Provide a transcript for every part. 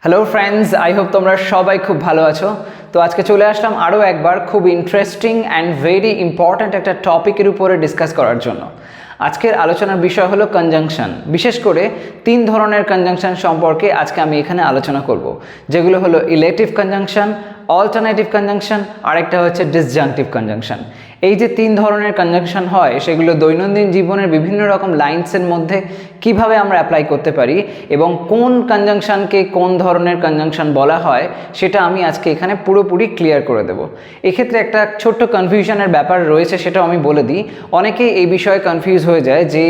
Hello friends, I hope তোমরা সবাই খুব ভালো আছো। তো আজকে চলে আসলাম আরও একবার খুব ইন্টারেস্টিং অ্যান্ড ভেরি ইম্পর্ট্যান্ট একটা টপিকের উপরে ডিসকাস করার জন্য। আজকের আলোচনার বিষয় হলো কনজাংশন। বিশেষ করে 3 ধরনের কনজাংশন সম্পর্কে আজকে আমি এখানে আলোচনা করব, যেগুলো হলো ইলেটিভ কনজাংশন, অল্টারনেটিভ কনজাংশন, আরেকটা হচ্ছে ডিসজাংটিভ কনজাংশন। এই যে 3 ধরনের কনজাংশন হয়, সেগুলো দৈনন্দিন জীবনের বিভিন্ন রকম লাইন্সের মধ্যে কিভাবে আমরা অ্যাপ্লাই করতে পারি এবং কোন কনজাংশনকে কোন ধরনের কনজাংশন বলা হয়, সেটা আমি আজকে এখানে পুরোপুরি ক্লিয়ার করে দেব। এক্ষেত্রে একটা ছোট্ট কনফিউশনের ব্যাপার রয়েছে, সেটাও আমি বলে দিই। অনেকেই এই বিষয়ে কনফিউজ হয়ে যায়, যে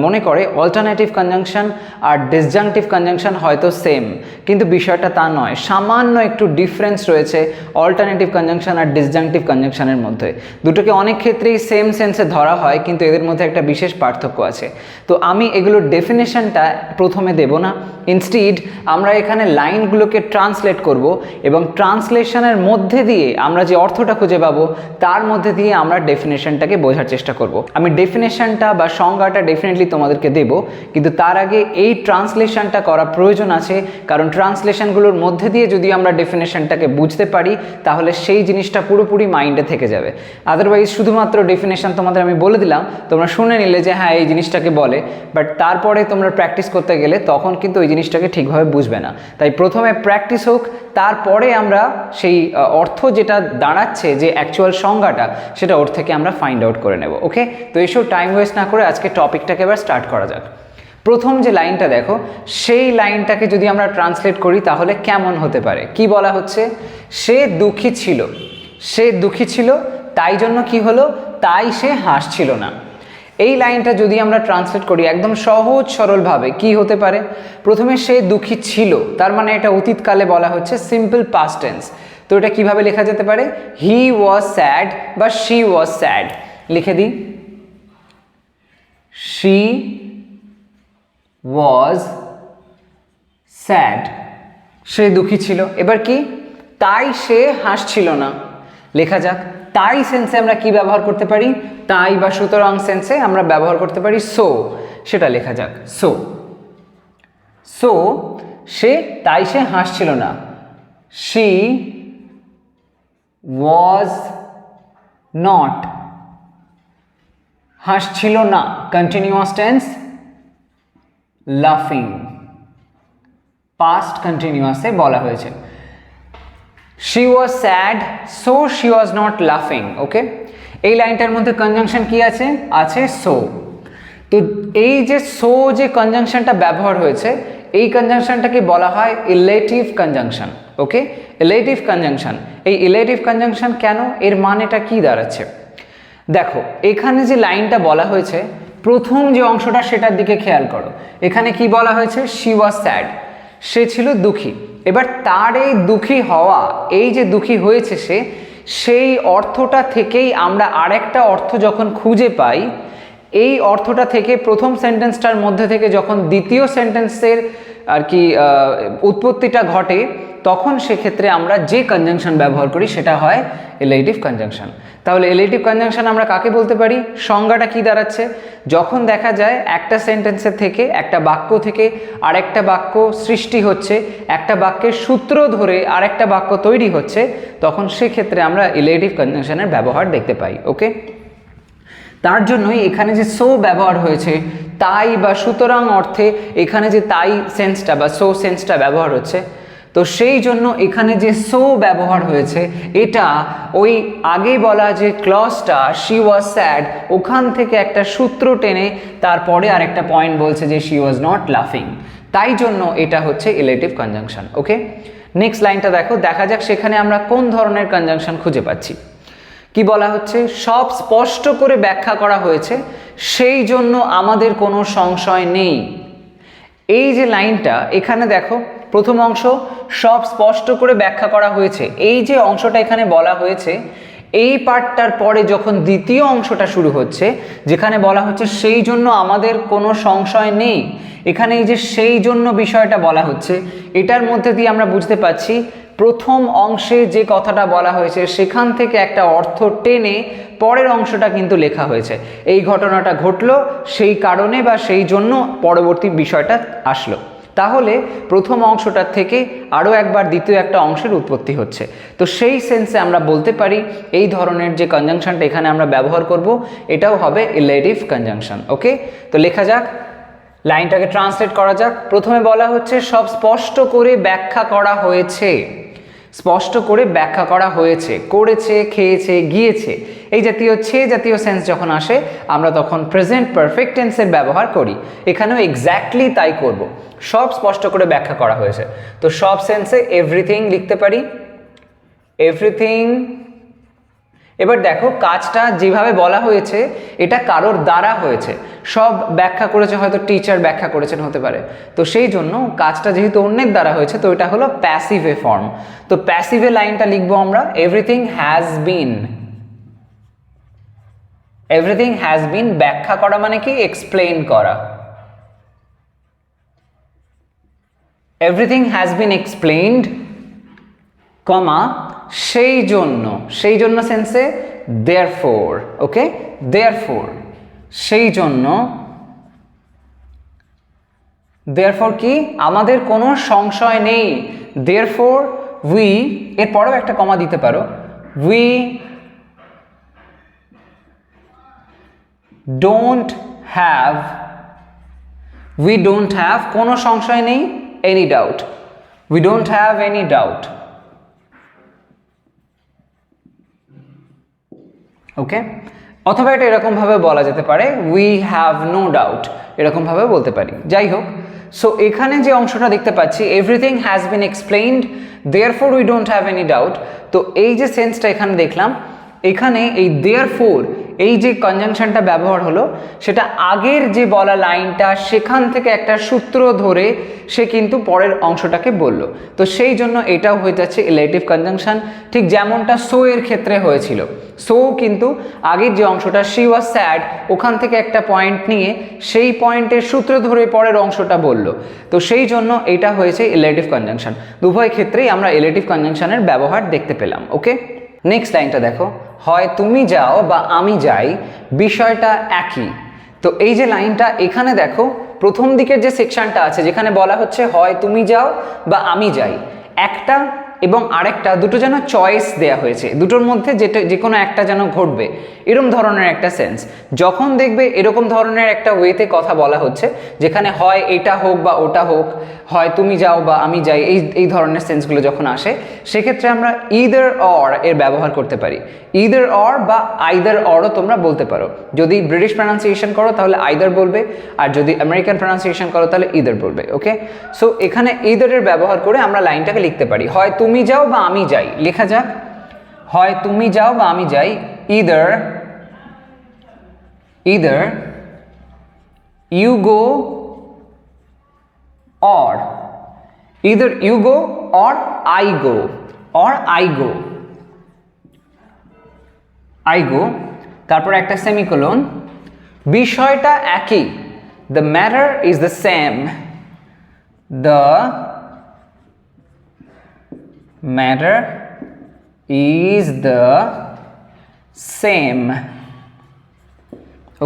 মনে করে অল্টারনেটিভ কনজাংশন আর ডিসজাংটিভ কনজাংশন হয়তো সেম, কিন্তু বিষয়টা তা নয়। সামান্য একটু ডিফারেন্স রয়েছে অল্টারনেটিভ কনজাংশন আর ডিসজাংটিভ কনজাংশনের মধ্যে। দুটোকে অনেক ক্ষেত্রেই সেম সেন্সে ধরা হয়, কিন্তু এদের মধ্যে একটা বিশেষ পার্থক্য আছে। তো আমি এগুলোর ডেফিনেশনটা প্রথমে দেব না, ইনস্টিড আমরা এখানে লাইনগুলোকে ট্রান্সলেট করব এবং ট্রান্সলেশনের মধ্যে দিয়ে আমরা যে অর্থটা খুঁজে পাবো, তার মধ্যে দিয়ে আমরা ডেফিনেশনটাকে বোঝার চেষ্টা করব। আমি ডেফিনেশনটা বা সংজ্ঞাটা ডেফিনেটলি তোমাদেরকে দেব, কিন্তু তার আগে এই ট্রান্সলেশনটা করা প্রয়োজন আছে, কারণ ট্রান্সলেশনগুলোর মধ্যে দিয়ে যদি আমরা ডেফিনেশনটাকে বুঝতে পারি, তাহলে সেই জিনিসটা পুরোপুরি মাইন্ডে থেকে যাবে। আদারওয়াইজ শুধুমাত্র ডেফিনেশন তোমাদের আমি বলে দিলাম, তোমরা শুনে নিলে যে হ্যাঁ এই জিনিসটাকে বলে, বাট তারপরে তোমরা প্র্যাকটিস করতে গেলে তখন কিন্তু ওই জিনিসটাকে ঠিকভাবে বুঝবে না। তাই প্রথমে প্র্যাকটিস হোক, তারপরে আমরা সেই অর্থ যেটা দাঁড়াচ্ছে, যে অ্যাকচুয়াল সংজ্ঞাটা, সেটা ওর থেকে আমরা ফাইন্ড আউট করে নেব। ওকে, তো এইসব টাইম ওয়েস্ট না করে আজকে টপিকটাকে এবার স্টার্ট করা যাক। প্রথম যে লাইনটা দেখো, সেই লাইনটাকে যদি আমরা ট্রান্সলেট করি তাহলে কেমন হতে পারে? কি বলা হচ্ছে? সে দুঃখী ছিল, সে দুঃখী ছিল, তাই জন্য কি হলো? তাই সে হাসছিল না। এই লাইনটা যদি আমরা ট্রান্সলেট করি একদম সহজ সরলভাবে, কি হতে পারে? প্রথমে সে দুঃখী ছিল, তার মানে এটা অতীতকালে বলা হচ্ছে, সিম্পল পাস্ট টেন্স। তো এটা কিভাবে লেখা যেতে পারে? হি ওয়াজ স্যাড বা শি ওয়াজ স্যাড। লিখে দিই, শি ওয়াজ স্যাড, সে দুঃখী ছিল। এবার কি? তাই সে হাসছিল না। লেখা যাক, তাই সেন্সে আমরা কি ব্যবহার করতে পারি? তাই বা সুতরাং সেন্সে আমরা ব্যবহার করতে পারি সো। সেটা লেখা যাক, সো। সো সে, তাই সে হাসছিল না। শি ওয়াজ নট, হাসছিল না, কন্টিনিউয়াস টেন্স, লাফিং, পাস্ট কন্টিনিউয়াসে বলা হয়েছে। she was sad so she was not laughing. ওকে, এই লাইনটার মধ্যে কনজাংশন কি আছে? আছে so। তো এই যে so যে কনজাংশনটা ব্যবহার হয়েছে, এই কনজাংশনটাকে বলা হয় ইলেটিভ কনজাংশন। ওকে, ইলেটিভ কনজাংশন। এই ইলেটিভ কনজাংশন কেন? এর মানেটা কি দাঁড়াচ্ছে দেখো। এখানে যে লাইনটা বলা হয়েছে, প্রথম যে অংশটা, সেটার দিকে খেয়াল করো। এখানে কি বলা হয়েছে? she was sad, সে ছিল দুঃখী। এবার তার এই দুঃখী হওয়া, এই যে দুঃখী হয়েছে সে, সেই অর্থটা থেকেই আমরা আরেকটা অর্থ যখন খুঁজে পাই, এই অর্থটা থেকে প্রথম সেন্টেন্সটার মধ্যে থেকে যখন দ্বিতীয় সেন্টেন্সের আর কি উৎপত্তিটা ঘটে, তখন সেক্ষেত্রে আমরা যে কনজাংশন ব্যবহার করি সেটা হয় ইলেটিভ কনজাংশন। তাহলে ইলেটিভ কনজাংশন আমরা কাকে বলতে পারি? সংজ্ঞাটা কি দাঁড়াচ্ছে? যখন দেখা যায় একটা সেন্টেন্সের থেকে, একটা বাক্য থেকে আরেকটা বাক্য সৃষ্টি হচ্ছে, একটা বাক্যের সূত্র ধরে আরেকটা বাক্য তৈরি হচ্ছে, তখন সেক্ষেত্রে আমরা ইলেটিভ কনজাংশনের ব্যবহার দেখতে পাই। ওকে, তার জন্যই এখানে যে সো ব্যবহার হয়েছে, তাই বা সুতরাং অর্থে এখানে যে তাই সেন্সটা বা সো সেন্সটা ব্যবহার হচ্ছে, তো সেই জন্য এখানে যে সো ব্যবহার হয়েছে, এটা ওই আগে বলা যে ক্লজটা শি ওয়াজ স্যাড, ওখান থেকে একটা সূত্র টেনে তারপরে আরেকটা পয়েন্ট বলছে যে শি ওয়াজ নট লাফিং, তাই জন্য এটা হচ্ছে ইলেটিভ কনজাংশন। ওকে, নেক্সট লাইনটা দেখো, দেখা যাক সেখানে আমরা কোন ধরনের কনজাংশন খুঁজে পাচ্ছি। কি বলা হচ্ছে? সব স্পষ্ট করে ব্যাখ্যা করা হয়েছে, সেই জন্য আমাদের কোনো সংশয় নেই। এই যে লাইনটা এখানে দেখো, প্রথম অংশ সব স্পষ্ট করে ব্যাখ্যা করা হয়েছে, এই যে অংশটা এখানে বলা হয়েছে, এই পার্টটার পরে যখন দ্বিতীয় অংশটা শুরু হচ্ছে, যেখানে বলা হচ্ছে সেই জন্য আমাদের কোনো সংশয় নেই, এখানে এই যে সেই জন্য বিষয়টা বলা হচ্ছে, এটার মধ্যে দিয়ে আমরা বুঝতে পারছি প্রথম অংশে যে কথাটা বলা হয়েছে সেখান থেকে একটা অর্থ টেনে পরের অংশটা কিন্তু লেখা হয়েছে। এই ঘটনাটা ঘটলো, সেই কারণে বা সেই জন্য পরবর্তী বিষয়টা আসলো। তাহলে প্রথম অংশটার থেকে আরও একবার দ্বিতীয় একটা অংশের উৎপত্তি হচ্ছে। তো সেই সেন্সে আমরা বলতে পারি এই ধরনের যে কনজাংশনটা এখানে আমরা ব্যবহার করব এটাও হবে ইলেটিভ কনজাংশন। ওকে, তো লেখা যাক, লাইনটাকে ট্রান্সলেট করা যাক। প্রথমে বলা হচ্ছে সব স্পষ্ট করে ব্যাখ্যা করা হয়েছে, স্পষ্ট করে ব্যাখ্যা করা হয়েছে, করেছে, খেয়েছে, গিয়েছে, এই জাতীয় জাতীয় সেন্স যখন আসে আমরা তখন প্রেজেন্ট পারফেক্ট টেন্সের ব্যবহার করি। এখানেও এক্স্যাক্টলি তাই করব, সব স্পষ্ট করে ব্যাখ্যা করা হয়েছে। তো সব সেন্সে এভরিথিং লিখতে পারি, এভরিথিং। এবার দেখো কাজটা যেভাবে বলা হয়েছে এটা কারোর দ্বারা হয়েছে, সব ব্যাখ্যা করেছে, হয়তো টিচার ব্যাখ্যা করেছেন হতে পারে। তো সেই জন্য কাজটা যেহেতু অন্যের দ্বারা হয়েছে তো এটা হলো প্যাসিভে ফর্ম। তো প্যাসিভে লাইনটা লিখবো আমরা everything has been. Everything has been ব্যাখ্যা করা মানে কি? এক্সপ্লেইন করা। এভরিথিং হ্যাজ বিন এক্সপ্লেইনড, কমা সেই জন্য, সেই জন্য সেন্সে therefore। ওকে, therefore সেই জন্য, therefore কি? আমাদের কোনো সংশয় নেই। therefore we, এর পরেও একটা কমা দিতে পারো, we don't have কোনো সংশয় নেই, any doubt, we don't have any doubt। ওকে, অথবা এটা এরকম ভাবে বলা যেতে পারে উই হ্যাভ নো ডাউট, এরকম ভাবে বলতে পারি। যাই হোক, সো এখানে যে অংশটা দেখতে পাচ্ছি everything has been explained therefore we don't have any doubt. তো এই যে সেন্সটা এখানে দেখলাম, এখানে এই দেয়ারফোর এই যে কনজাংশনটা ব্যবহার হলো সেটা আগের যে বলা লাইনটা সেখান থেকে একটা সূত্র ধরে সে কিন্তু পরের অংশটাকে বলল। তো সেই জন্য এটাও হয়ে যাচ্ছে ইলেটিভ কনজাংশন, ঠিক যেমনটা সো এর ক্ষেত্রে হয়েছিল। সো কিন্তু আগের যে অংশটা শি ওয়াজ স্যাড ওখান থেকে একটা পয়েন্ট নিয়ে সেই পয়েন্টের সূত্র ধরে পরের অংশটা বলল। তো সেই জন্য এটা হয়েছে ইলেটিভ কনজাংশন। উভয় ক্ষেত্রেই আমরা ইলেটিভ কনজাংশনের ব্যবহার দেখতে পেলাম। ওকে, নেক্সট লাইনটা দেখো, হয় তুমি যাও বা আমি যাই, বিষয়টা একই। তো এই যে লাইনটা এখানে দেখো, প্রথম দিকের যে সেকশনটা আছে যেখানে বলা হচ্ছে হয় তুমি যাও বা আমি যাই, একটা এবং আরেকটা দুটো যেন চয়েস দেয়া হয়েছে, দুটোর মধ্যে যে কোনো একটা যেন ঘটবে, এরকম ধরনের একটা সেন্স। যখন দেখবে এরকম ধরনের একটা ওয়েতে কথা বলা হচ্ছে যেখানে হয় এটা হোক বা ওটা হোক, হয় তুমি যাও বা আমি যাই, এই ধরনের সেন্সগুলো যখন আসে সেক্ষেত্রে আমরা ইদার অর এর ব্যবহার করতে পারি। ইদার অর বা আইদার অরও তোমরা বলতে পারো। যদি ব্রিটিশ প্রনাউন্সিয়েশন করো তাহলে আইদার বলবে, আর যদি আমেরিকান প্রনাউন্সিয়েশন করো তাহলে ইদার বলবে। ওকে, সো এখানে ইদারের ব্যবহার করে আমরা লাইনটাকে লিখতে পারি, হয় তুমি যাও বা আমি যাই। লেখা যাক, হয় তুমি যাও বা আমি যাই, either you go or either you go or I go, তারপর একটা সেমিকোলন, বিষয়টা একই, the matter is the same, the matter is the same।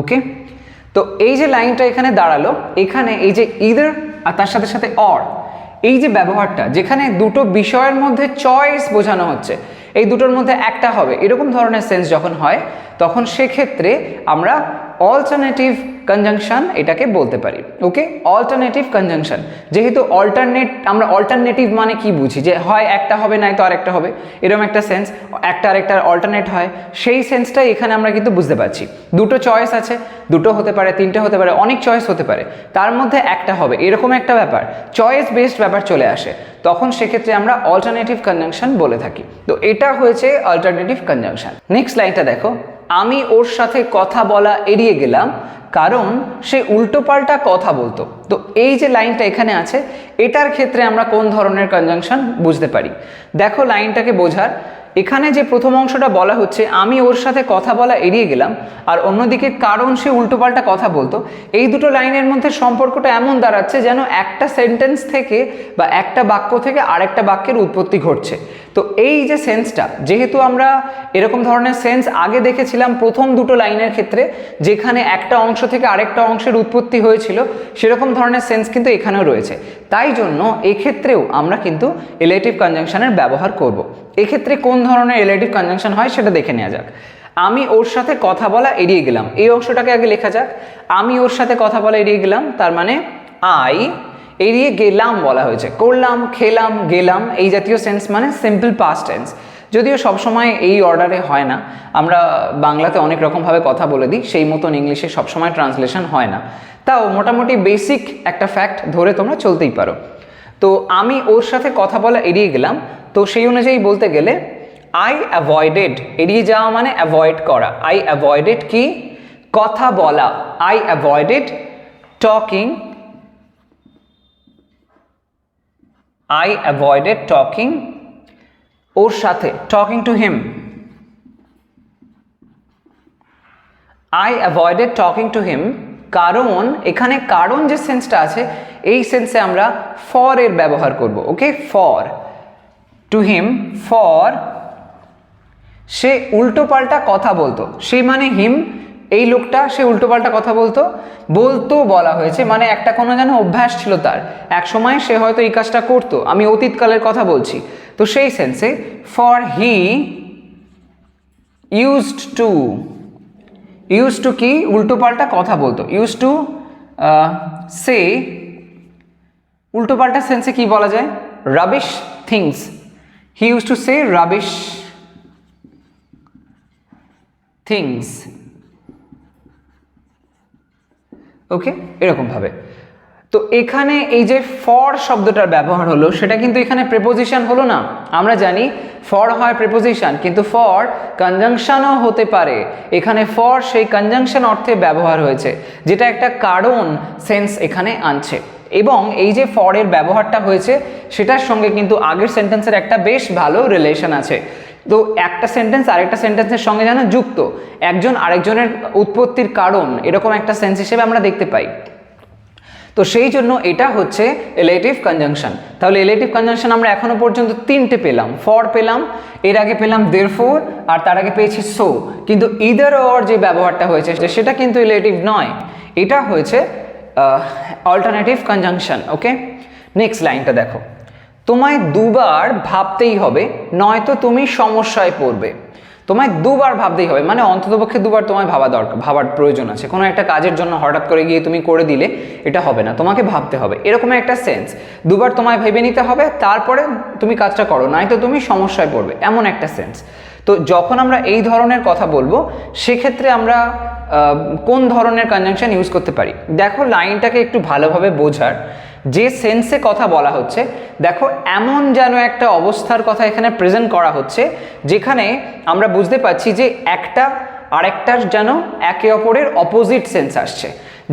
ওকে, তো এই যে লাইনটা এখানে দাঁড়ালো, এখানে এই যে ইদার আর তার সাথে সাথে অর, এই যে ব্যবহারটা যেখানে দুটো বিষয়ের মধ্যে চয়েস বোঝানো হচ্ছে, এই দুটোর মধ্যে একটা হবে, এরকম ধরনের সেন্স যখন হয় তখন সেক্ষেত্রে আমরা অল্টারনেটিভ কনজাংশন এটাকে বলতে পারি। ওকে, অল্টারনেটিভ কনজাংশন, যেহেতু আমরা অল্টারনেটিভ মানে কি বুঝি, যে হয় একটা হবে নাই তো আরেকটা হবে, এরকম একটা সেন্স, একটা আরেকটার অল্টারনেট হয়, সেই সেন্সটাই এখানে আমরা কিন্তু বুঝতে পারছি। দুটো চয়েস আছে, দুটো হতে পারে, তিনটে হতে পারে, অনেক চয়েস হতে পারে, তার মধ্যে একটা হবে, এরকম একটা ব্যাপার, চয়েস বেসড ব্যাপার চলে আসে, তখন সেক্ষেত্রে আমরা অল্টারনেটিভ কনজাংশন বলে থাকি। তো এটা হয়েছে অল্টারনেটিভ কনজাংশন। নেক্সট লাইনটা দেখো, আমি ওর সাথে কথা বলা এড়িয়ে গেলাম কারণ সে উল্টোপাল্টা কথা বলতো। তো এই যে লাইনটা এখানে আছে এটার ক্ষেত্রে আমরা কোন ধরনের কনজাংশন বুঝতে পারি? দেখো লাইনটাকে বোঝার, এখানে যে প্রথম অংশটা বলা হচ্ছে আমি ওর সাথে কথা বলা এড়িয়ে গেলাম, আর অন্যদিকে কারণ সে উল্টোপাল্টা কথা বলতো, এই দুটো লাইনের মধ্যে সম্পর্কটা এমন দাঁড়াচ্ছে যেন একটা সেন্টেন্স থেকে বা একটা বাক্য থেকে আরেকটা বাক্যের উৎপত্তি ঘটছে। তো এই যে সেন্সটা, যেহেতু আমরা এরকম ধরনের সেন্স আগে দেখেছিলাম প্রথম দুটো লাইনের ক্ষেত্রে, যেখানে একটা অংশ থেকে আরেকটা অংশের উৎপত্তি হয়েছিল, সেরকম ধরনের সেন্স কিন্তু এখানেও রয়েছে। তাই জন্য এক্ষেত্রেও আমরা কিন্তু রিলেটিভ কনজাংশনের ব্যবহার করব। এক্ষেত্রে কোন ধরনের রিলেটিভ কনজাংশন হয় সেটা দেখে নেওয়া যাক। আমি ওর সাথে কথা বলা এড়িয়ে গেলাম, এই অংশটাকে আগে লেখা যাক। আমি ওর সাথে কথা বলা এড়িয়ে গেলাম, তার মানে আই এড়িয়ে গেলাম বলা হয়েছে। করলাম, খেলাম, গেলাম, এই জাতীয় সেন্স মানে সিম্পল পাস্ট টেন্স। যদিও সবসময় এই অর্ডারে হয় না, আমরা বাংলাতে অনেক রকমভাবে কথা বলে দিই, সেই মতন ইংলিশে সবসময় ট্রান্সলেশন হয় না। তাও মোটামুটি বেসিক একটা ফ্যাক্ট ধরে তোমরা চলতেই পারো। তো আমি ওর সাথে কথা বলা এড়িয়ে গেলাম, তো সেই অনুযায়ী বলতে গেলে আই অ্যাভয়েডেড, এড়িয়ে যাওয়া মানে অ্যাভয়েড করা। আই অ্যাভয়েডেড কি? কথা বলা। I avoided talking, I avoided talking ওর সাথে, talking to him. I avoided talking to him কারণ এখানে কারণ যে সেন্সটা আছে, এই সেন্সে আমরা for এর ব্যবহার করব। ওকে, for, to him, for সে উল্টোপাল্টা কথা বলতো। সে মানে হিম, এই লোকটা, সে উল্টোপাল্টা কথা বলতো। বলতো বলা হয়েছে মানে একটা কোনো যেন অভ্যাস ছিল তার, এক সময় সে হয়তো এই কাজটা করতো, আমি অতীতকালের কথা বলছি। তো সেই সেন্সে ফর হি ইউজড টু কি? উল্টোপাল্টা কথা বলতো। ইউজ টু সে, উল্টোপাল্টা সেন্সে কি বলা যায়? Rubbish things. He use to say rubbish things. Okay, এরকমভাবে। তো এখানে এই যে ফর শব্দটার ব্যবহার হলো, সেটা কিন্তু এখানে প্রেপোজিশন হলো না। আমরা জানি ফর হয় প্রেপোজিশন, কিন্তু ফর কনজাংশনও হতে পারে। এখানে ফর সেই কনজাংশন অর্থে ব্যবহার হয়েছে, যেটা একটা কারণ সেন্স এখানে আনছে। এবং এই যে ফরের ব্যবহারটা হয়েছে, সেটার সঙ্গে কিন্তু আগের সেন্টেন্সের একটা বেশ ভালো রিলেশন আছে। তো একটা সেন্টেন্স আরেকটা সেন্টেন্সের সঙ্গে যেন যুক্ত, একজন আরেকজনের উৎপত্তির কারণ, এরকম একটা সেন্স হিসেবে আমরা দেখতে পাই। তো সেই জন্য এটা হচ্ছে রিলেটিভ কনজাংশন। তাহলে রিলেটিভ কনজাংশন আমরা এখনো পর্যন্ত তিনটে পেলাম। ফর পেলাম, এর আগে পেলাম দেরফোর, আর তার আগে পেয়েছি সো। কিন্তু ইদার অর যে ব্যবহারটা হয়েছে সেটা কিন্তু রিলেটিভ নয়, এটা হয়েছে অল্টারনেটিভ কনজাংশন। ওকে, নেক্সট লাইনটা দেখো। তোমায় দুবার ভাবতেই হবে, নয়তো তুমি সমস্যায় পড়বে। তোমায় দুবার ভাবতেই হবে মানে অন্ততপক্ষে দুবার তোমায় ভাবার প্রয়োজন আছে। কোনো একটা কাজের জন্য হঠাৎ করে গিয়ে তুমি করে দিলে এটা হবে না, তোমাকে ভাবতে হবে, এরকম একটা সেন্স। দুবার তোমায় ভেবে নিতে হবে, তারপরে তুমি কাজটা করো, নয়তো তুমি সমস্যায় পড়বে, এমন একটা সেন্স। তো যখন আমরা এই ধরনের কথা বলবো, সেক্ষেত্রে আমরা কোন ধরনের কনজাংশন ইউজ করতে পারি? দেখো লাইনটাকে একটু ভালোভাবে বোঝার, যে সেন্সে কথা বলা হচ্ছে, দেখো এমন যেন একটা অবস্থার কথা এখানে প্রেজেন্ট করা হচ্ছে, যেখানে আমরা বুঝতে পারছি যে একটা আরেকটার যেন একে অপরের অপোজিট সেন্স আসছে।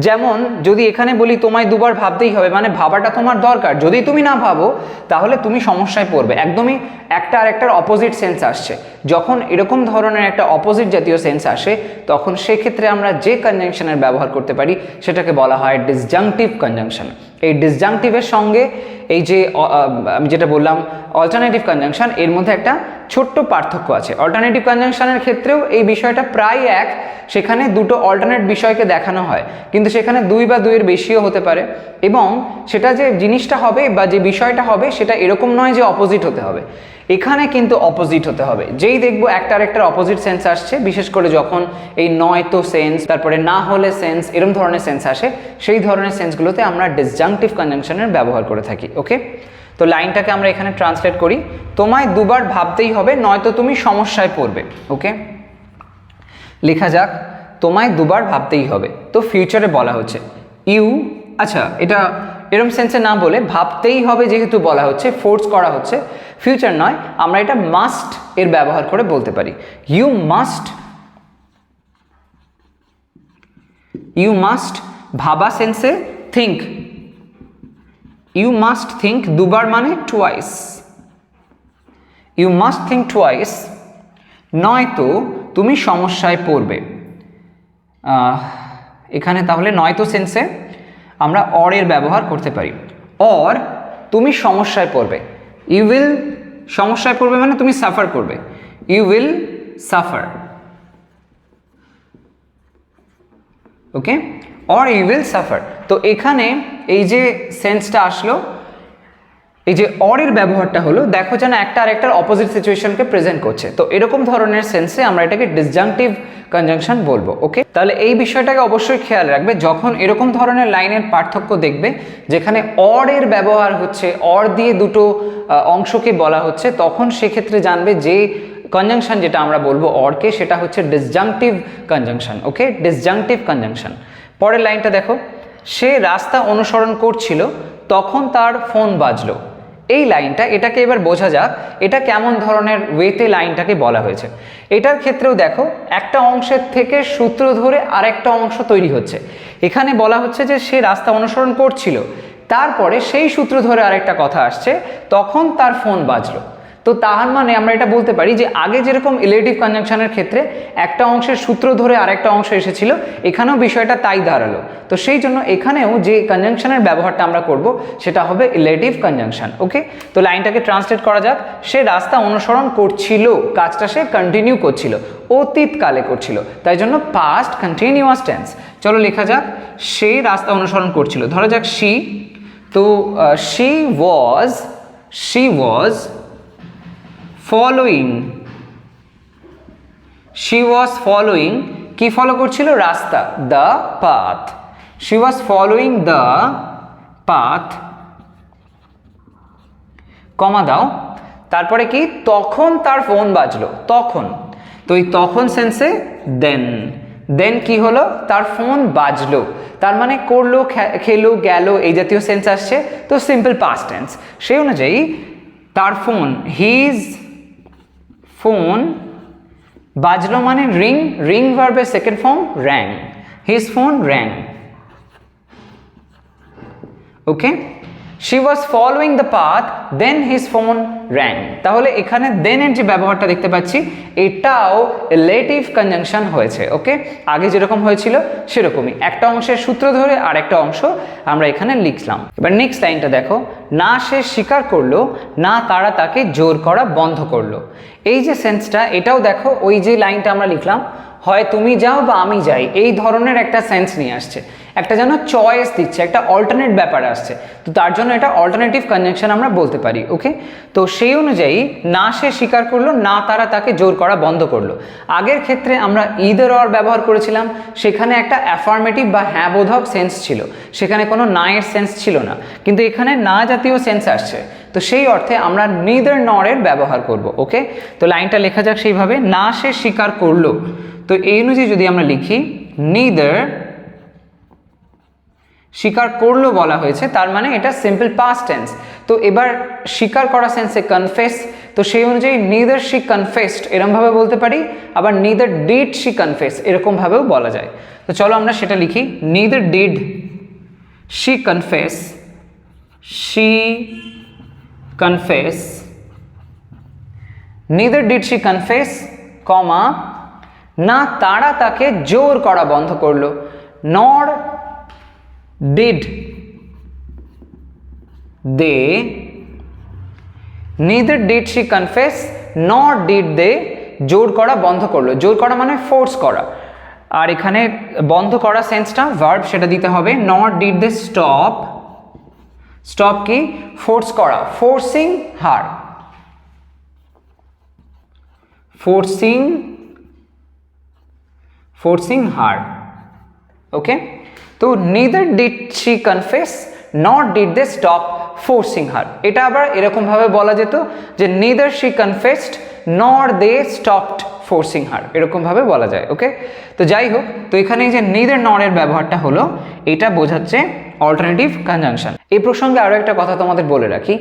যেমন যদি এখানে বলি তোমায় দুবার ভাবতেই হবে, মানে ভাবাটা তোমার দরকার, যদি তুমি না ভাবো তাহলে তুমি সমস্যায় পড়বে, একদমই একটা আরেকটার অপোজিট সেন্স আসছে। যখন এরকম ধরনের একটা অপোজিট জাতীয় সেন্স আসে, তখন সেক্ষেত্রে আমরা যে কনজাংশনের ব্যবহার করতে পারি সেটাকে বলা হয় ডিসজাংটিভ কনজাংশন। এই ডিসজাংটিভের সঙ্গে এই যে আমি যেটা বললাম অল্টারনেটিভ কনজাংশন, এর মধ্যে একটা ছোট্ট পার্থক্য আছে। অল্টারনেটিভ কনজাংশনের ক্ষেত্রেও এই বিষয়টা প্রায় এক, সেখানে দুটো অল্টারনেট বিষয়কে দেখানো হয়, কিন্তু সেখানে দুই বা দুইয়ের বেশিও হতে পারে। এবং সেটা যে জিনিসটা হবে বা যে বিষয়টা হবে, সেটা এরকম নয় যে অপোজিট হতে হবে, এখানে কিন্তু অপোজিট হতে হবে। যেই দেখবো একটা আরেকটার অপোজিট সেন্স আসছে, বিশেষ করে যখন এই নয়তো সেন্স, তারপরে না হলে সেন্স, এরকম ধরনের সেন্স আসে, সেই ধরনের সেন্সগুলোতে আমরা ডিসজাংটিভ কনজাংশনের ব্যবহার করে থাকি। ওকে, তো লাইনটাকে আমরা এখানে ট্রান্সলেট করি, তোমায় দুবার ভাবতেই হবে, নয়তো তুমি সমস্যায় পড়বে। ওকে, লেখা যাক তোমায় দুবার ভাবতেই হবে। তো ফিউচারে বলা হচ্ছে ইউ, আচ্ছা এটা এরম সেন্সে না বলে ভাবতেই হবে যেহেতু বলা হচ্ছে, ফোর্স করা হচ্ছে, ফিউচার নয়, আমরা এটা মাস্ট এর ব্যবহার করে বলতে পারি। ইউ মাস্ট ভাবা সেন্সে থিঙ্ক, ইউ মাস্ট থিঙ্ক, দুবার মানে twice, you must think twice, নয়তো তুমি সমস্যায় পড়বে। এখানে তাহলে নয়তো সেন্সে আমরা অর এর ব্যবহার করতে পারি। অর তুমি সমস্যায় পড়বে, ইউ উইল সমস্যায় পড়বে মানে তুমি সাফার করবে, you will suffer, okay, or you will suffer. তো এখানে এই যে সেন্সটা আসলো, এই যে অরের ব্যবহারটা হলো, দেখো যেন একটা আরেকটার অপোজিট সিচুয়েশনকে প্রেজেন্ট করছে। তো এরকম ধরনের সেন্সে আমরা এটাকে ডিসজাংটিভ কনজাংশন বলবো, ওকে। তাহলে এই বিষয়টাকে অবশ্যই খেয়াল রাখবে যখন এরকম ধরনের লাইনের পার্থক্য দেখবে যেখানে অরের ব্যবহার হচ্ছে, অর দিয়ে দুটো অংশকে বলা হচ্ছে, তখন সেক্ষেত্রে জানবে যে কনজাংশন যেটা আমরা বলবো অরকে, সেটা হচ্ছে ডিসজাংটিভ কনজাংশন, ওকে, ডিসজাংটিভ কনজাংশন। পরের লাইনটা দেখো, সে রাস্তা অনুসরণ করছিল তখন তার ফোন বাজলো। এই লাইনটা, এটাকে এবার বোঝা যাক এটা কেমন ধরনের ওয়েতে লাইনটাকে বলা হয়েছে। এটার ক্ষেত্রেও দেখো একটা অংশের থেকে সূত্র ধরে আরেকটা অংশ তৈরি হচ্ছে। এখানে বলা হচ্ছে যে সে রাস্তা অনুসরণ করছিল, তারপরে সেই সূত্র ধরে আরেকটা কথা আসছে, তখন তার ফোন বাজলো। তো তার মানে আমরা এটা বলতে পারি যে আগে যেরকম ইলেটিভ কনজাংশনের ক্ষেত্রে একটা অংশের সূত্র ধরে আরেকটা অংশ এসেছিল, এখানেও বিষয়টা তাই দাঁড়ালো। তো সেই জন্য এখানেও যে কনজাংশনের ব্যবহারটা আমরা করব সেটা হবে ইলেটিভ কনজাংশন, ওকে। তো লাইনটাকে ট্রান্সলেট করা যাক, সে রাস্তা অনুসরণ করছিল, কাজটা সে কন্টিনিউ করছিল, অতীতকালে করছিল, তাই জন্য পাস্ট কন্টিনিউয়াস টেন্স। চলো লেখা যাক, সে রাস্তা অনুসরণ করছিল, ধরা যাক শি। তো she was following, she was following, কি ফলো করছিল? রাস্তা, the path, she was following the path, কমা দাও, তারপরে কি? তখন তার ফোন বাজলো, তখন। তো এই তখন সেন্সে দেন কি হলো? তার ফোন বাজলো, তার মানে করলো, খেলো, গেল, এই জাতীয় সেন্স আসছে, তো সিম্পল পাস্ট টেন্স। সেই অনুযায়ী তার ফোন, হিজ ফোন বাজলো মানে রিং ভার্বের second form rang, his phone rang, okay. She was following the path, then his phone rang. তাহলে এখানে দেন এর যে ব্যবহারটা দেখতে পাচ্ছি, এটাও রিলেটিভ কনজাংশন হয়েছে, ওকে। আগে যেরকম হয়েছিল সেরকমই, একটা অংশের সূত্র ধরে আর একটা অংশ আমরা এখানে লিখলাম। এবার নেক্সট লাইনটা দেখো, না সে স্বীকার করলো, না তারা তাকে জোর করা বন্ধ করলো। এই যে সেন্সটা, এটাও দেখো ওই যে লাইনটা আমরা লিখলাম, হয় তুমি যাও বা আমি যাই, এই ধরনের একটা সেন্স নিয়ে আসছে, একটা যেন চয়েস দিচ্ছে, একটা অল্টারনেট ব্যাপার আসছে। তো তার জন্য এটা অল্টারনেটিভ কনজাংশন আমরা বলতে পারি, ওকে। তো সেই অনুযায়ী না সে স্বীকার করলো, না তারা তাকে জোর করা বন্ধ করলো। আগের ক্ষেত্রে আমরা ইদার অর ব্যবহার করেছিলাম, সেখানে একটা অ্যাফার্মেটিভ বা হ্যাঁ বোধক সেন্স ছিল, সেখানে কোনো না এর সেন্স ছিল না, কিন্তু এখানে না জাতীয় সেন্স আসছে, তো সেই অর্থে আমরা নিদার নর এর ব্যবহার করব, ওকে। তো লাইনটা লেখা যাক সেইভাবে, না সে স্বীকার করলো। তো এই অনুযায়ী যদি আমরা লিখি, নিদার, স্বীকার করলো বলা হয়েছে, তার মানে এটা সিম্পল পাস্ট টেন্স। তো এবার স্বীকার করা সেন্সে কনফেস, তো সেই অনুযায়ী নিদার শি কনফেসড এরকমভাবে বলতে পারি, আবার নিদার ডিড শি কনফেস এরকমভাবেও বলা যায়। তো চলো আমরা সেটা লিখি, neither did she confess, she confess, neither did she confess, comma, না তারা তাকে জোর করা বন্ধ করলো, নর did they, neither did she confess nor did they, জোর করা বন্ধ করলো, জোর করা মানে ফোর্স করা, আর এখানে বন্ধ করা সেন্সটা ভার্ব, সেটা দিতে হবে, nor did they stop, stop কি? ফোর্স করা, ফোর্সিং হার, ফোর্সিং হার, ওকে। তো neither did she confess nor did they stop forcing her, এটা আবার এরকম ভাবে বলা যেত যে neither she confessed nor they stopped forcing her, এরকম ভাবে বলা যায়, ওকে। তো যাই হোক, তো এখানে যে neither nor এর ব্যবহারটা হলো, এটা বোঝাচ্ছে অল্টারনেটিভ কনজাংশন। এই প্রসঙ্গে আরও একটা কথা তোমাদের বলে রাখি,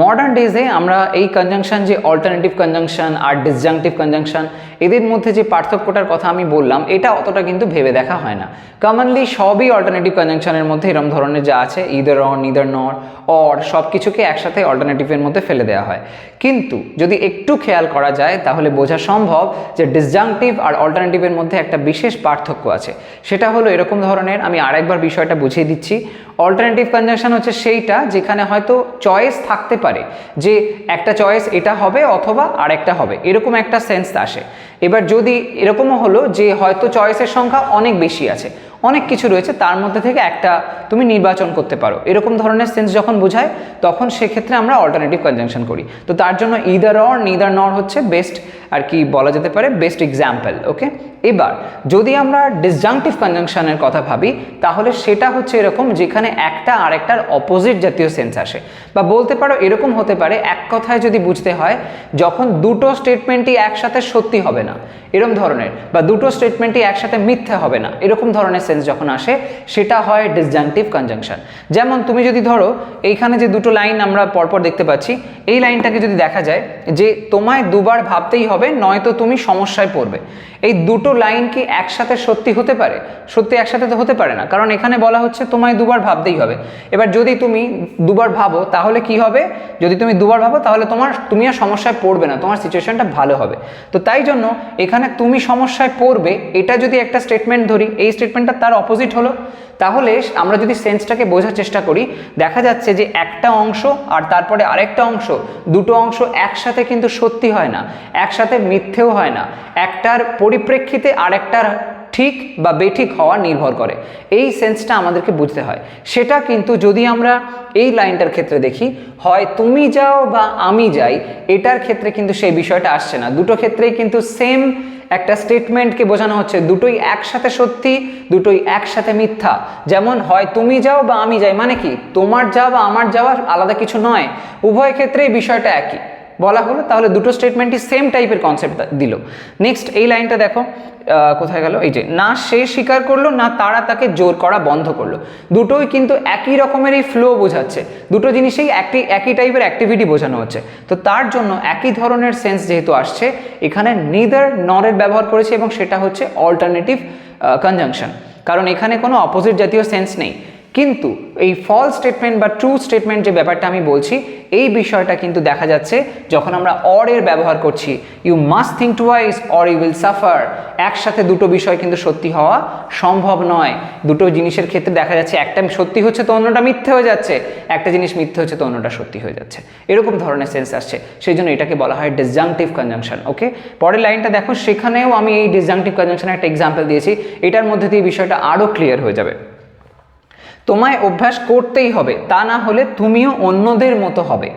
মডার্ন ডেজে আমরা এই কনজাংশন, যে অল্টারনেটিভ কনজাংশন আর ডিসজাংটিভ কনজাংশন, এদের মধ্যে যে পার্থক্যটার কথা আমি বললাম, এটা অতটা কিন্তু ভেবে দেখা হয় না। কমনলি সবই অল্টারনেটিভ কনজাংশনের মধ্যে এরকম ধরনের যা আছে, ইদার অর, নিদার নর, অর, সব কিছুকে একসাথে অল্টারনেটিভের মধ্যে ফেলে দেওয়া হয়। কিন্তু যদি একটু খেয়াল করা যায় তাহলে বোঝা সম্ভব যে ডিসজাংটিভ আর অল্টারনেটিভের মধ্যে একটা বিশেষ পার্থক্য আছে। সেটা হলো এরকম ধরনের, আমি আরেকবার বিষয়টা বুঝিয়ে দিচ্ছি। অল্টারনেটিভ কনজাংশন হচ্ছে সেইটা যেখানে হয়তো চয়েস থাকতে থাকতে পারে যে একটা চয়েস এটা হবে অথবা আরেকটা হবে, এরকম একটা সেন্স আসে। এবার যদি এরকমও হলো যে হয়তো চয়েসের সংখ্যা অনেক বেশি আছে, অনেক কিছু রয়েছে, তার মধ্যে থেকে একটা তুমি নির্বাচন করতে পারো, এরকম ধরনের সেন্স যখন বোঝায় তখন সেক্ষেত্রে আমরা অল্টারনেটিভ কনজাংশন করি। তো তার জন্য ইদার অর নিদার নর হচ্ছে বেস্ট আর কি বলা যেতে পারে বেস্ট এক্সাম্পল। ওকে, এবার যদি আমরা ডিসজাংটিভ কনজাংশনের কথা ভাবি তাহলে সেটা হচ্ছে এরকম যেখানে একটা আরেকটার অপোজিট জাতীয় সেন্স আসে, বা বলতে পারো এরকম হতে পারে এক কথায় যদি বুঝতে হয় যখন দুটো স্টেটমেন্টই একসাথে সত্যি হবে না এরকম ধরনের, বা দুটো স্টেটমেন্টই একসাথে মিথ্যে হবে না এরকম ধরনের সেন্স যখন আসে সেটা হয় ডিসজাংটিভ কনজাংশন। যেমন তুমি যদি ধরো এইখানে যে দুটো লাইন আমরা পরপর দেখতে পাচ্ছি, এই লাইনটাকে যদি দেখা যায় যে তোমায় দুবার ভাবতেই হবে নয়তো তুমি সমস্যায় পড়বে, এই দুটো লাইন কি একসাথে সত্যি হতে পারে? সত্যি একসাথে তো হতে পারে না, কারণ এখানে বলা হচ্ছে তোমায় দুবার ভাবতেই হবে। এবার যদি তুমি দুবার ভাবো তাহলে কি হবে? যদি তুমি দুবার ভাবো তাহলে তুমি আর সমস্যায় পড়বে না, তোমার সিচুয়েশনটা ভালো হবে। তো তাই জন্য এখানে তুমি সমস্যায় পড়বে এটা যদি একটা স্টেটমেন্ট ধরি, এই স্টেটমেন্টটা তার অপোজিট হলো, তাহলে আমরা যদি সেন্সটাকে বোঝার চেষ্টা করি দেখা যাচ্ছে যে একটা অংশ আর তারপরে আরেকটা অংশ, দুটো অংশ একসাথে কিন্তু সত্যি হয় না, একসাথে মিথ্যেও হয় না, একটার পরিপ্রেক্ষিতে আরেকটার ঠিক বা বেঠিক হওয়া নির্ভর করে। এই সেন্সটা আমাদেরকে বুঝতে হয়। সেটা কিন্তু যদি আমরা এই লাইনটার ক্ষেত্রে দেখি, হয় তুমি যাও বা আমি যাই, এটার ক্ষেত্রে কিন্তু সেই বিষয়টা আসছে না। দুটো ক্ষেত্রেই কিন্তু সেম একটা স্টেটমেন্টকে বোঝানো হচ্ছে, দুটোই একসাথে সত্যি, দুটোই একসাথে মিথ্যা। যেমন হয় তুমি যাও বা আমি যাই, মানে কি তোমার যাওয়া বা আমার যাওয়া আলাদা কিছু নয়, উভয় ক্ষেত্রেই বিষয়টা একই বলা হলো, তাহলে দুটো স্টেটমেন্টই সেম টাইপের কনসেপ্ট দিল। নেক্সট এই লাইনটা দেখো কোথায় গেল, এই যে না সে স্বীকার করলো না তারা তাকে জোর করা বন্ধ করলো, দুটোই কিন্তু একই রকমেরই ফ্লো বোঝাচ্ছে, দুটো জিনিসেই একই টাইপের অ্যাক্টিভিটি বোঝানো হচ্ছে। তো তার জন্য একই ধরনের সেন্স যেহেতু আসছে এখানে নিদার নরের ব্যবহার করেছে এবং সেটা হচ্ছে অল্টারনেটিভ কনজাংশন, কারণ এখানে কোনো অপোজিট জাতীয় সেন্স নেই। কিন্তু এই ফলস স্টেটমেন্ট বা ট্রু স্টেটমেন্ট যে ব্যাপারটা আমি বলছি, এই বিষয়টা কিন্তু দেখা যাচ্ছে যখন আমরা অর এর ব্যবহার করছি, you must think twice or you will suffer, একসাথে দুটো বিষয় কিন্তু সত্যি হওয়া সম্ভব নয়। দুটো জিনিসের ক্ষেত্রে দেখা যাচ্ছে একটা সত্যি হচ্ছে তো অন্যটা মিথ্যে হয়ে যাচ্ছে, একটা জিনিস মিথ্যে হচ্ছে তো অন্যটা সত্যি হয়ে যাচ্ছে, এরকম ধরনের সেন্স আসছে, সেই জন্য এটাকে বলা হয় ডিসজাংটিভ কনজাংশন। ওকে, পরের লাইনটা দেখো, সেখানেও আমি এই ডিসজাংটিভ কনজাংশনের একটা এক্সাম্পল দিয়েছি, এটার মধ্যে দিয়ে বিষয়টা আরও ক্লিয়ার হয়ে যাবে। তোমায় অভ্যাস করতেই হবে, তা না হলে তুমিও অন্যদের মতো হবে।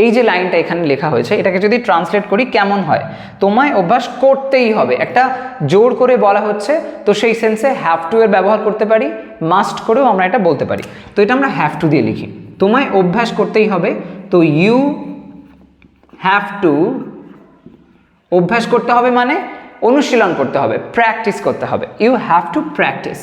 এই যে লাইনটা এখানে লেখা হয়েছে এটাকে যদি ট্রান্সলেট করি কেমন হয়, তোমায় অভ্যাস করতেই হবে, একটা জোর করে বলা হচ্ছে, তো সেই সেন্সে হ্যাভ টু এর ব্যবহার করতে পারি, মাস্ট করেও আমরা এটা বলতে পারি। তো এটা আমরা হ্যাভ টু দিয়ে লিখি, তোমায় অভ্যাস করতেই হবে, তো ইউ হ্যাভ টু, অভ্যাস করতে হবে মানে অনুশীলন করতে হবে, প্র্যাকটিস করতে হবে, you have to practice,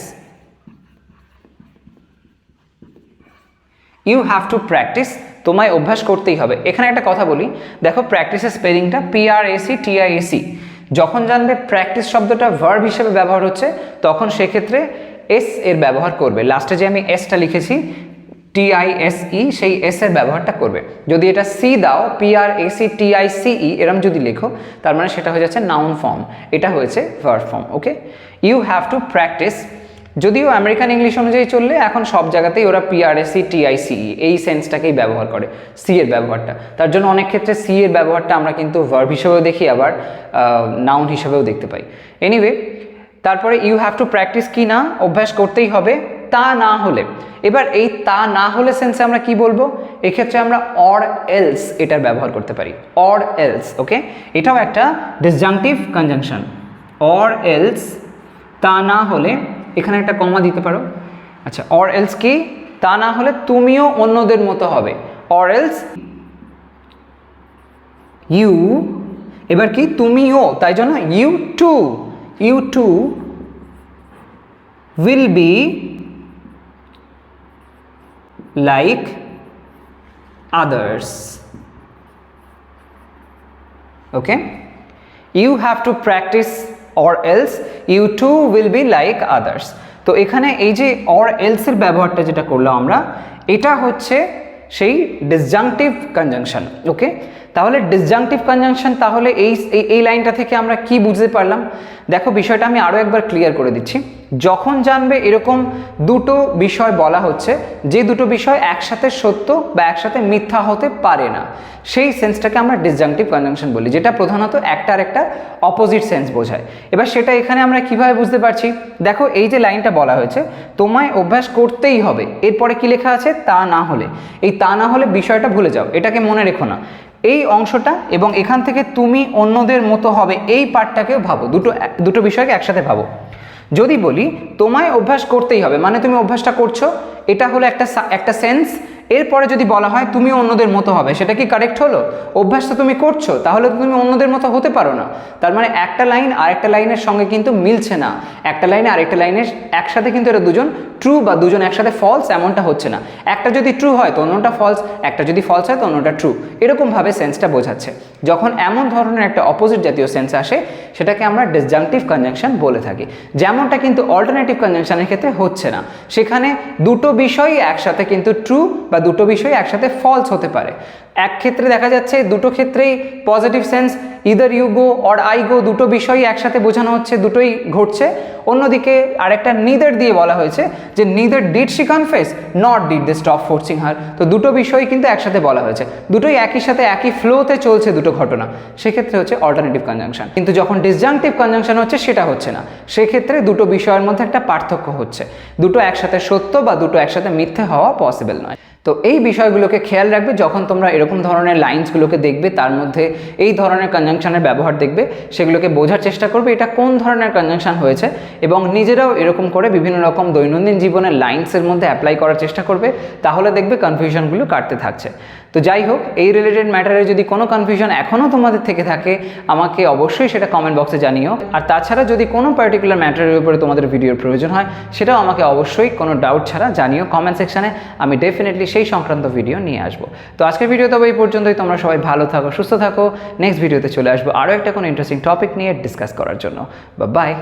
you have to practice, তোমায় অভ্যাস করতেই হবে। এখানে একটা কথা বলি, দেখো প্র্যাকটিসের স্পেলিংটা PRACTISC, যখন জানবে প্র্যাকটিস শব্দটা ভার্ব হিসেবে ব্যবহার হচ্ছে তখন সেক্ষেত্রে এস এর ব্যবহার করবে, লাস্টে যে আমি এসটা লিখেছি TISE, সেই এস এর ব্যবহারটা করবে। যদি এটা সি দাও PRACTICE এরম যদি লেখো তার মানে সেটা হয়ে যাচ্ছে নাউন ফর্ম, এটা হয়েছে verb form. Okay, you have to practice, যদিও আমেরিকান ইংলিশ অনুযায়ী চললে এখন সব জায়গাতেই ওরা PRACTICE এই সেন্সটাকেই ব্যবহার করে, সি এর ব্যবহারটা, তার জন্য অনেক ক্ষেত্রে সি এর ব্যবহারটা আমরা কিন্তু ভার্ব হিসেবেও দেখি, আবার নাউন হিসেবেও দেখতে পাই। এনিওয়ে, তারপরে ইউ হ্যাভ টু প্র্যাকটিস কি না, অভ্যাস করতেই হবে, তা না হলে, এবার এই তা না হলে সেন্সে আমরা কি বলবো, এক্ষেত্রে আমরা অর এলস এটার ব্যবহার করতে পারি, অর এলস। ওকে, এটাও একটা ডিসজাংটিভ কনজাংশন, অর এলস, তা না হলে, এখানে একটা কমা দিতে পারো। আচ্ছা, অর এলস কি, তা না হলে তুমিও অন্যদের মতো হবে, অর এলস ইউ, এবার কি তুমিও, তাই জন্য you too will be like others. Okay, you have to practice or else you too will be like others। তো এখানে এই যে or else এর ব্যবহারটা যেটা করলাম আমরা, এটা হচ্ছে সেই ডিসজাংটিভ কনজাংশন। ওকে, তাহলে ডিসজাংটিভ কনজাংশন, তাহলে এই লাইনটা থেকে আমরা কি বুঝতে পারলাম? দেখো বিষয়টা আমি আরও একবার ক্লিয়ার করে দিচ্ছি। যখন জানবে এরকম দুটো বিষয় বলা হচ্ছে, যে দুটো বিষয় একসাথে সত্য বা একসাথে মিথ্যা হতে পারে না, সেই সেন্সটাকে আমরা ডিসজাংটিভ কনজাংশন বলি, যেটা প্রধানত একটা আর একটা অপোজিট সেন্স বোঝায়। এবার সেটা এখানে আমরা কিভাবে বুঝতে পারছি? দেখো এই যে লাইনটা বলা হয়েছে, তোমায় অভ্যাস করতেই হবে, এরপরে কি লেখা আছে? তা না হলে। এই তা না হলে বিষয়টা ভুলে যাও, এটাকে মনে রেখো না। এই অংশটা এবং এখান থেকে তুমি অন্যদের মতো হবে, এই পার্টটাকেও ভাবো, দুটো বিষয়কে একসাথে ভাবো। যদি বলি তোমায় অভ্যাস করতেই হবে, মানে তুমি অভ্যাসটা করছো, এটা হলো একটা সেন্স। এরপরে যদি বলা হয় তুমি অন্যদের মতো হবে, সেটা কি কারেক্ট হলো? অভ্যাস তো তুমি করছো, তাহলে তুমি অন্যদের মতো হতে পারো না। তার মানে একটা লাইন আরেকটা লাইনের সঙ্গে কিন্তু মিলছে না, একটা লাইনে আরেকটা লাইনের একসাথে কিন্তু এটা দুজন ট্রু বা দুজন একসাথে ফলস এমনটা হচ্ছে না। একটা যদি ট্রু হয় তো অন্যটা ফলস, একটা যদি ফলস হয় তো অন্যটা ট্রু, এরকমভাবে সেন্সটা বোঝাচ্ছে। যখন এমন ধরনের একটা অপোজিট জাতীয় সেন্স আসে, সেটাকে আমরা ডিসজাংটিভ কনজাংশন বলে থাকি, যেমনটা কিন্তু অল্টারনেটিভ কনজাংশনের ক্ষেত্রে হচ্ছে না। সেখানে দুটো বিষয়ই একসাথে কিন্তু ট্রু বা দুটো বিষয় একসাথে ফলস হতে পারে। এক ক্ষেত্রে দেখা যাচ্ছে দুটো ক্ষেত্রেই positive sense, either you go or I go, দুটো বিষয়ই একসাথে বোঝানো হচ্ছে, দুটোই ঘটছে। অন্যদিকে আরেকটা নিদার দিয়ে বলা হয়েছে যে neither did she confess not did they stop forcing her, তো দুটো বিষয় কিন্তু একসাথে বলা হয়েছে, দুটোই একই সাথে একই ফ্লোতে চলছে দুটো ঘটনা, সেক্ষেত্রে হচ্ছে অল্টারনেটিভ কনজাংশন। কিন্তু যখন ডিসজাংটিভ কনজাংশন হচ্ছে সেটা হচ্ছে না, সেক্ষেত্রে দুটো বিষয়ের মধ্যে একটা পার্থক্য হচ্ছে, দুটো একসাথে সত্য বা দুটো একসাথে মিথ্যে হওয়া পসিবল নয়। তো এই বিষয়গুলোকে খেয়াল রাখবে যখন তোমরা এরকম ধরনের লাইন্সগুলোকে দেখবে, তার মধ্যে এই ধরনের কনজাংশনের ব্যবহার দেখবে, সেগুলোকে বোঝার চেষ্টা করবে এটা কোন ধরনের কনজাংশন হয়েছে, এবং নিজেরাও এরকম করে বিভিন্ন রকম দৈনন্দিন জীবনের লাইন্সের মধ্যে অ্যাপ্লাই করার চেষ্টা করবে, তাহলে দেখবে কনফিউশনগুলো কাটতে থাকছে। তো যাই হোক, এই রিলেটেড ম্যাটারে যদি কোনো কনফিউশন এখনও তোমাদের থেকে থাকে, আমাকে অবশ্যই সেটা কমেন্ট বক্সে জানিও। আর তাছাড়া যদি কোনো পার্টিকুলার ম্যাটারের উপরে তোমাদের ভিডিওর প্রয়োজন হয়, সেটাও আমাকে অবশ্যই কোনো ডাউট ছাড়া জানিও কমেন্ট সেকশানে, আমি ডেফিনেটলি সেই সংক্রান্ত ভিডিও নিয়ে আসবো। তো আজকের ভিডিও তবে এই পর্যন্তই, তোমরা সবাই ভালো থাকো, সুস্থ থাকো। নেক্সট ভিডিওতে চলে আসবো আরও একটা কোনো ইন্টারেস্টিং টপিক নিয়ে ডিসকাস করার জন্য। বাই।